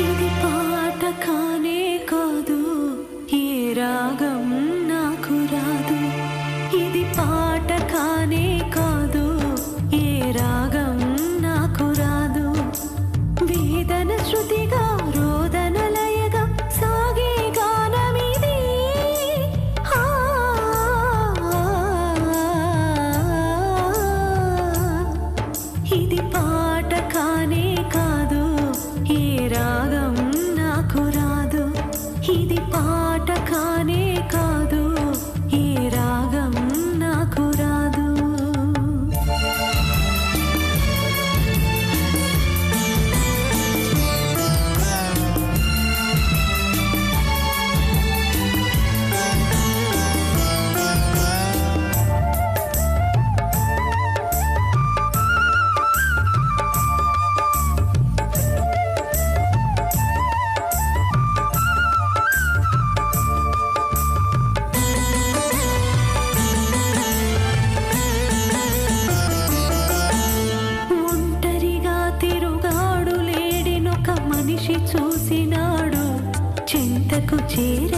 ఇది పాట కానే కాదు, ఏ రాగం నాకు రాదు. ఇది పాట కానే కాదు, ఏ రాగం నాకు రాదు. వేదన శృతిగా రోదన లయగా సాగే గానమిది. ఇది పాట కానే కాదు, ఏ రాగం నాకు రాదు. ఇది పాట కానే కాదు, ఏ రాగం నాకు రాదు. మనిషి చూసినాడు, చింతకు చేర